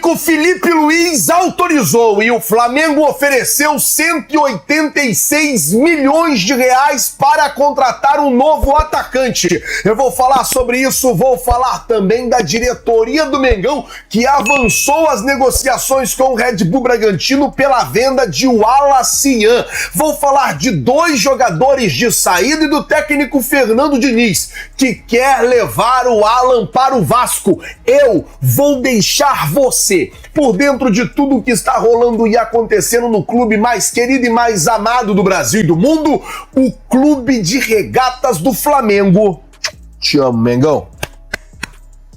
técnico Felipe Luiz autorizou e o Flamengo ofereceu 186 milhões de reais para contratar um novo atacante. Eu vou falar sobre isso, vou falar também da diretoria do Mengão, que avançou as negociações com o Red Bull Bragantino pela venda de Wallace Yan. Vou falar de dois jogadores de saída e do técnico Fernando Diniz, que quer levar o Alan para o Vasco. Eu vou deixar você por dentro de tudo que está rolando e acontecendo no clube mais querido e mais amado do Brasil e do mundo, o Clube de Regatas do Flamengo. Te amo, Mengão.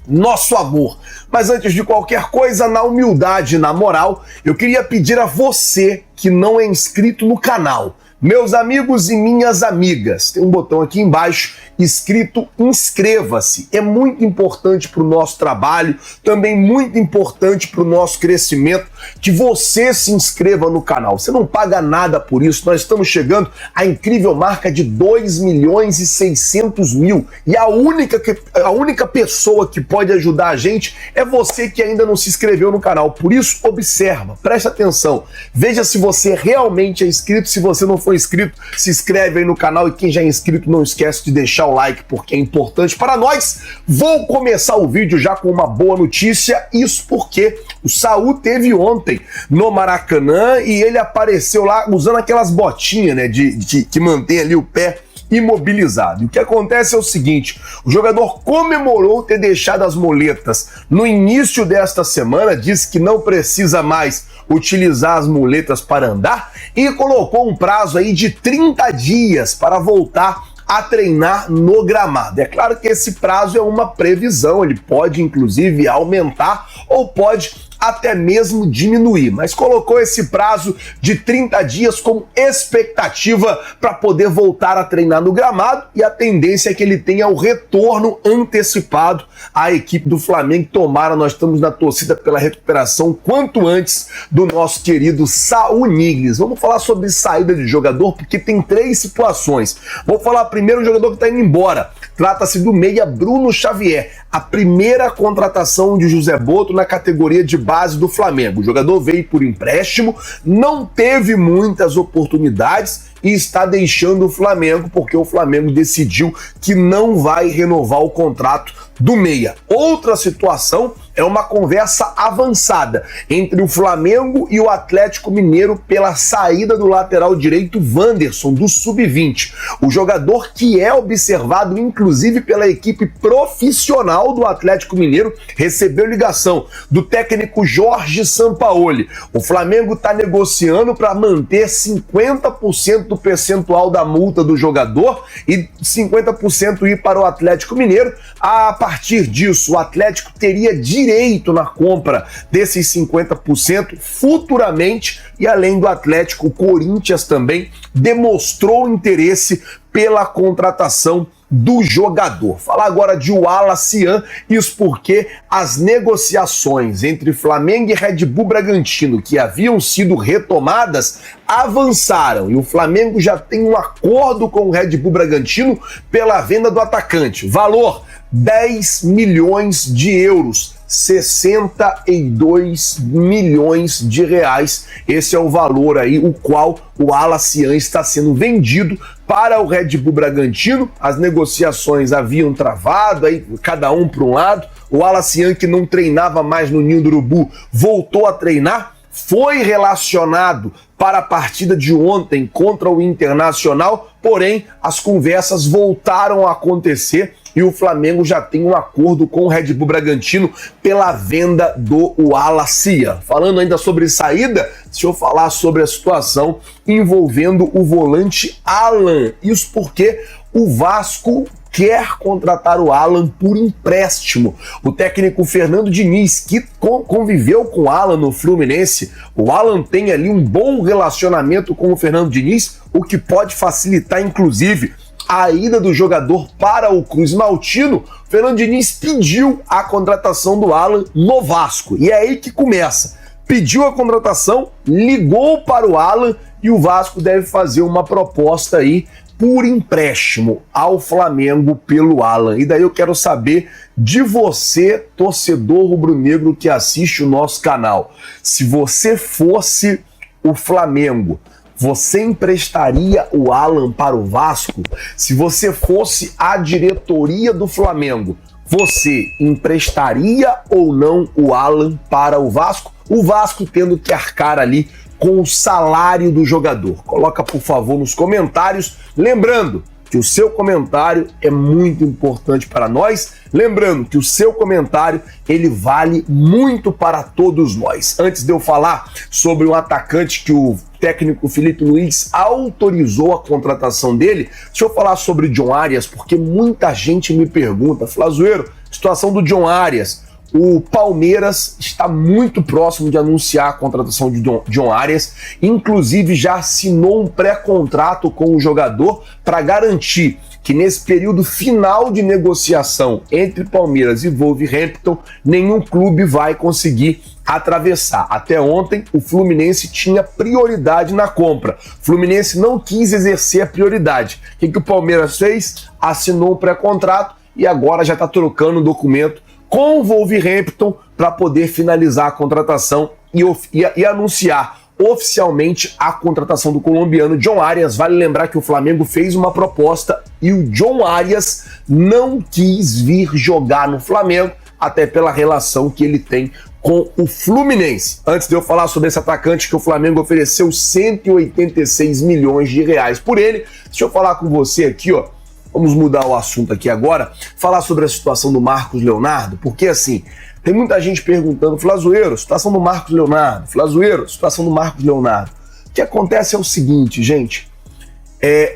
Nosso amor. Mas antes de qualquer coisa, na humildade e na moral, eu queria pedir a você que não é inscrito no canal, meus amigos e minhas amigas, tem um botão aqui embaixo escrito inscreva-se. É muito importante para o nosso trabalho, também muito importante para o nosso crescimento, que você se inscreva no canal. Você não paga nada por isso, nós estamos chegando à incrível marca de 2.600.000 e a única pessoa que pode ajudar a gente é você que ainda não se inscreveu no canal. Por isso, observa, preste atenção, veja se você realmente é inscrito. Se você não for inscrito, se inscreve aí no canal, e quem já é inscrito, não esquece de deixar o like, porque é importante para nós. Vou começar o vídeo já com uma boa notícia, isso porque o Saul teve ontem no Maracanã e ele apareceu lá usando aquelas botinhas, né, que mantém ali o pé imobilizado. E o que acontece é o seguinte: o jogador comemorou ter deixado as muletas no início desta semana, disse que não precisa mais utilizar as muletas para andar e colocou um prazo aí de 30 dias para voltar a treinar no gramado. É claro que esse prazo é uma previsão, ele pode inclusive aumentar ou pode até mesmo diminuir, mas colocou esse prazo de 30 dias como expectativa para poder voltar a treinar no gramado, e a tendência é que ele tenha o retorno antecipado à equipe do Flamengo. Tomara, nós estamos na torcida pela recuperação quanto antes do nosso querido Saul Niguez. Vamos falar sobre saída de jogador, porque tem três situações. Vou falar primeiro o jogador que está indo embora. Trata-se do meia Bruno Xavier, a primeira contratação de José Boto na categoria de base do Flamengo. O jogador veio por empréstimo, não teve muitas oportunidades e está deixando o Flamengo porque o Flamengo decidiu que não vai renovar o contrato do meia. Outra situação é uma conversa avançada entre o Flamengo e o Atlético Mineiro pela saída do lateral direito Wanderson, do Sub-20. O jogador que é observado inclusive pela equipe profissional do Atlético Mineiro recebeu ligação do técnico Jorge Sampaoli. O Flamengo está negociando para manter 50% do percentual da multa do jogador e 50% ir para o Atlético Mineiro. A partir disso, o Atlético teria direito na compra desses 50% futuramente, e além do Atlético, o Corinthians também demonstrou interesse pela contratação do jogador. Falar agora de Wallace Yan, isso porque as negociações entre Flamengo e Red Bull Bragantino, que haviam sido retomadas, avançaram e o Flamengo já tem um acordo com o Red Bull Bragantino pela venda do atacante. Valor: 10 milhões de euros, 62 milhões de reais. Esse é o valor aí, o qual o Wallace Yan está sendo vendido para o Red Bull Bragantino. As negociações haviam travado, aí cada um para um lado. O Wallace Yan, que não treinava mais no Ninho do Urubu, voltou a treinar, foi relacionado para a partida de ontem contra o Internacional, porém as conversas voltaram a acontecer e o Flamengo já tem um acordo com o Red Bull Bragantino pela venda do Wallace Yan. Falando ainda sobre saída, deixa eu falar sobre a situação envolvendo o volante Alan. Isso porque o Vasco quer contratar o Alan por empréstimo. O técnico Fernando Diniz, que conviveu com o Alan no Fluminense, o Alan tem ali um bom relacionamento com o Fernando Diniz, o que pode facilitar inclusive a ida do jogador para o Cruz Maltino. Fernando Diniz pediu a contratação do Alan no Vasco, e é aí que começa. Pediu a contratação, ligou para o Alan e o Vasco deve fazer uma proposta aí por empréstimo ao Flamengo pelo Alan. E daí eu quero saber de você, torcedor rubro-negro que assiste o nosso canal. Se você fosse o Flamengo, você emprestaria o Alan para o Vasco? Se você fosse a diretoria do Flamengo, você emprestaria ou não o Alan para o Vasco? O Vasco tendo que arcar ali com o salário do jogador. Coloca, por favor, nos comentários. Lembrando que o seu comentário é muito importante para nós. Lembrando que o seu comentário, ele vale muito para todos nós. Antes de eu falar sobre um atacante que o técnico Felipe Luiz autorizou a contratação dele, deixa eu falar sobre John Arias, porque muita gente me pergunta, Flazoeiro, situação do John Arias. O Palmeiras está muito próximo de anunciar a contratação de John Arias, inclusive já assinou um pré-contrato com o jogador para garantir que nesse período final de negociação entre Palmeiras e Wolverhampton, nenhum clube vai conseguir atravessar. Até ontem, o Fluminense tinha prioridade na compra. O Fluminense não quis exercer a prioridade. O que o Palmeiras fez? Assinou um pré-contrato e agora já está trocando o documento com o Wolverhampton para poder finalizar a contratação e anunciar oficialmente a contratação do colombiano John Arias. Vale lembrar que o Flamengo fez uma proposta e o John Arias não quis vir jogar no Flamengo, até pela relação que ele tem com o Fluminense. Antes de eu falar sobre esse atacante que o Flamengo ofereceu 186 milhões de reais por ele, deixa eu falar com você aqui, ó. Vamos mudar o assunto aqui agora, falar sobre a situação do Marcos Leonardo, porque assim, tem muita gente perguntando, Flazoeiro, situação do Marcos Leonardo, Flazoeiro, situação do Marcos Leonardo. O que acontece é o seguinte, gente,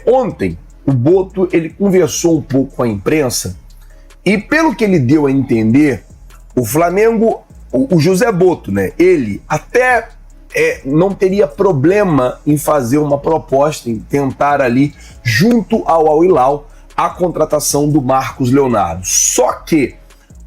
ontem o Boto, ele conversou um pouco com a imprensa e pelo que ele deu a entender, o Flamengo, o José Boto, né, ele até não teria problema em fazer uma proposta, em tentar ali, junto ao Al Hilal, a contratação do Marcos Leonardo. Só que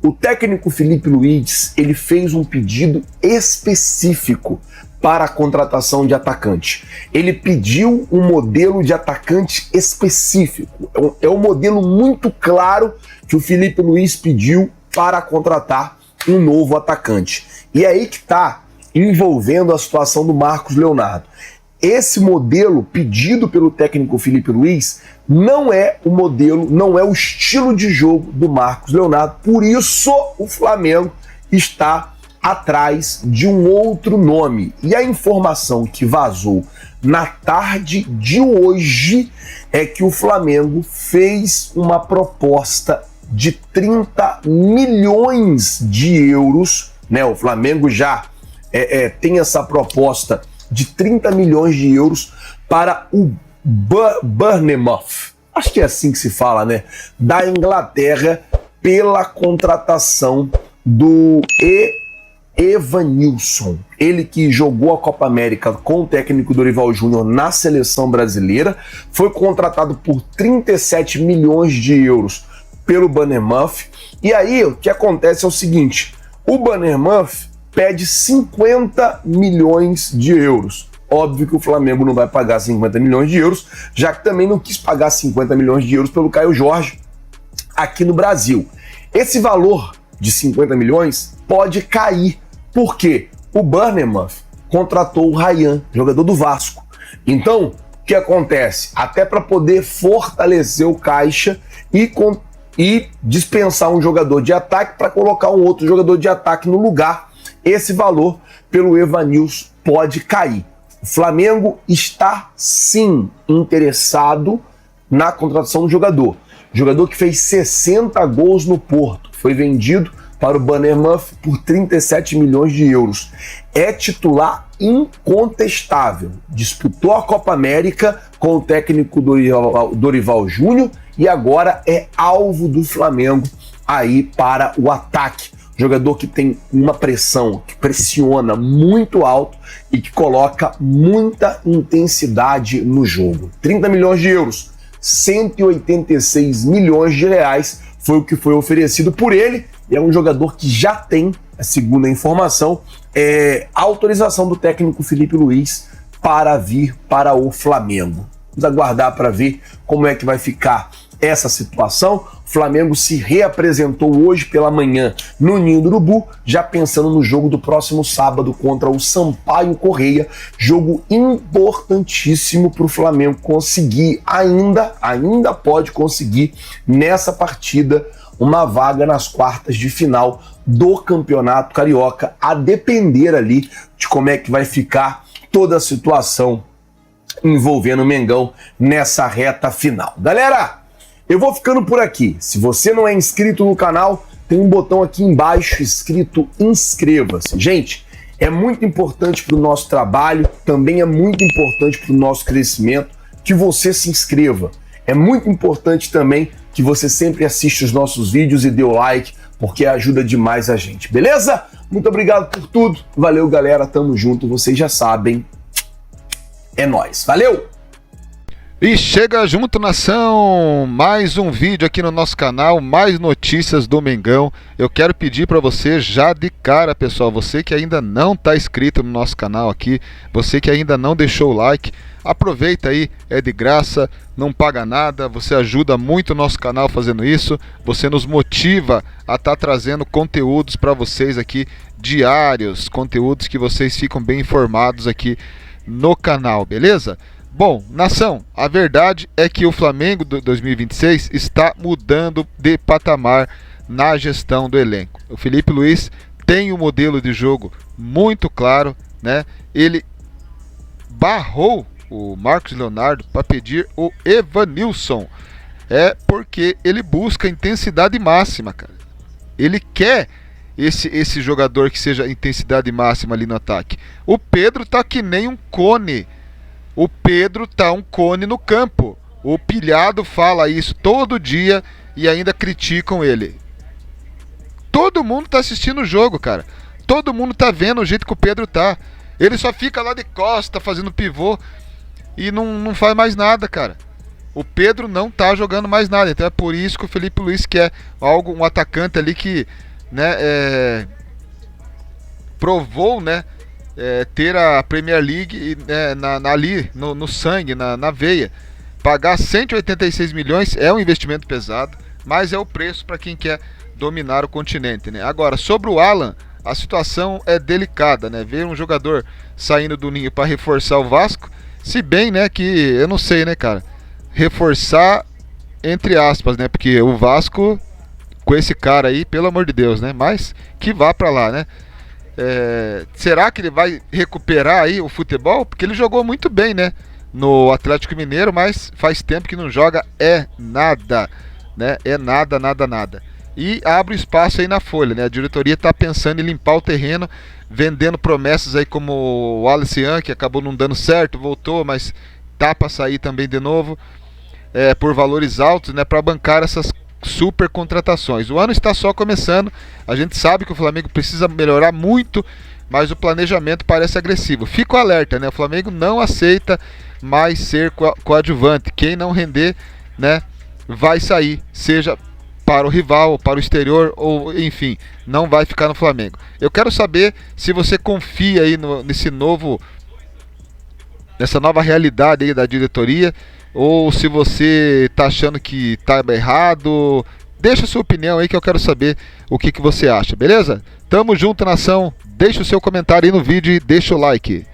o técnico Felipe Luiz, ele fez um pedido específico para a contratação de atacante. Ele pediu um modelo de atacante específico. É um modelo muito claro que o Felipe Luiz pediu para contratar um novo atacante. E é aí que está envolvendo a situação do Marcos Leonardo. Esse modelo pedido pelo técnico Felipe Luiz não é o modelo, não é o estilo de jogo do Marcos Leonardo. Por isso o Flamengo está atrás de um outro nome. E a informação que vazou na tarde de hoje é que o Flamengo fez uma proposta de 30 milhões de euros, né? O Flamengo já tem essa proposta de 30 milhões de euros para o Bournemouth, acho que é assim que se fala, né? Da Inglaterra, pela contratação do Evanilson. Ele que jogou a Copa América com o técnico Dorival Júnior na seleção brasileira, foi contratado por 37 milhões de euros pelo Bournemouth. E aí o que acontece é o seguinte, o Bournemouth pede 50 milhões de euros. Óbvio que o Flamengo não vai pagar 50 milhões de euros, já que também não quis pagar 50 milhões de euros pelo Caio Jorge aqui no Brasil. Esse valor de 50 milhões pode cair, porque o Bournemouth contratou o Ryan, jogador do Vasco. Então, o que acontece? Até para poder fortalecer o caixa e dispensar um jogador de ataque para colocar um outro jogador de ataque no lugar, esse valor pelo Evanilson pode cair. O Flamengo está sim interessado na contratação do jogador. Jogador que fez 60 gols no Porto, foi vendido para o Bournemouth por 37 milhões de euros. É titular incontestável. Disputou a Copa América com o técnico Dorival Júnior e agora é alvo do Flamengo aí para o ataque. Jogador que tem uma pressão, que pressiona muito alto e que coloca muita intensidade no jogo. 30 milhões de euros, 186 milhões de reais foi o que foi oferecido por ele. E é um jogador que já tem, segundo a informação, a autorização do técnico Felipe Luiz para vir para o Flamengo. Vamos aguardar para ver como é que vai ficar essa situação. O Flamengo se reapresentou hoje pela manhã no Ninho do Urubu, já pensando no jogo do próximo sábado contra o Sampaio Corrêa, jogo importantíssimo para o Flamengo conseguir, ainda pode conseguir nessa partida uma vaga nas quartas de final do Campeonato Carioca, a depender ali de como é que vai ficar toda a situação envolvendo o Mengão nessa reta final. Galera, eu vou ficando por aqui. Se você não é inscrito no canal, tem um botão aqui embaixo escrito inscreva-se. Gente, é muito importante para o nosso trabalho, também é muito importante para o nosso crescimento que você se inscreva. É muito importante também que você sempre assista os nossos vídeos e dê o like, porque ajuda demais a gente, beleza? Muito obrigado por tudo. Valeu, galera. Tamo junto. Vocês já sabem. É nóis. Valeu! E chega junto, nação, mais um vídeo aqui no nosso canal, mais notícias do Mengão. Eu quero pedir para você já de cara, pessoal, você que ainda não está inscrito no nosso canal aqui, você que ainda não deixou o like, aproveita aí, é de graça, não paga nada, você ajuda muito o nosso canal fazendo isso, você nos motiva a estar trazendo conteúdos para vocês aqui diários, conteúdos que vocês ficam bem informados aqui no canal, beleza? Bom, nação, a verdade é que o Flamengo de 2026 está mudando de patamar na gestão do elenco. O Felipe Luiz tem um modelo de jogo muito claro, né? Ele barrou o Marcos Leonardo para pedir o Evanilson. É porque ele busca intensidade máxima, cara. Ele quer esse jogador que seja intensidade máxima ali no ataque. O Pedro tá que nem um cone. O Pedro tá um cone no campo. O Pilhado fala isso todo dia e ainda criticam ele. Todo mundo tá assistindo o jogo, cara. Todo mundo tá vendo o jeito que o Pedro tá. Ele só fica lá de costa fazendo pivô e não faz mais nada, cara. O Pedro não tá jogando mais nada. Então é por isso que o Felipe Luiz quer um atacante ali que, né, provou, né, ter a Premier League ali no sangue, na veia. Pagar 186 milhões é um investimento pesado, mas é o preço para quem quer dominar o continente, né? Agora, sobre o Alan, a situação é delicada, né? Ver um jogador saindo do Ninho para reforçar o Vasco, se bem, né, que eu não sei, né, cara, reforçar entre aspas, né? Porque o Vasco com esse cara aí, pelo amor de Deus, né? Mas que vá para lá, né? Será que ele vai recuperar aí o futebol? Porque ele jogou muito bem, né, no Atlético Mineiro, mas faz tempo que não joga nada, né? Nada. E abre espaço aí na folha, né? A diretoria está pensando em limpar o terreno, vendendo promessas aí como o Wallace Young, que acabou não dando certo, voltou, mas tá para sair também de novo, por valores altos, né, para bancar essas super contratações. O ano está só começando, a gente sabe que o Flamengo precisa melhorar muito, mas o planejamento parece agressivo. Fico alerta, né? O Flamengo não aceita mais ser coadjuvante. Quem não render, né, vai sair, seja para o rival, para o exterior, ou enfim, não vai ficar no Flamengo. Eu quero saber se você confia aí nessa nova realidade aí da diretoria, ou se você tá achando que tá errado. Deixa a sua opinião aí que eu quero saber o que você acha, beleza? Tamo junto, nação. Deixa o seu comentário aí no vídeo e deixa o like.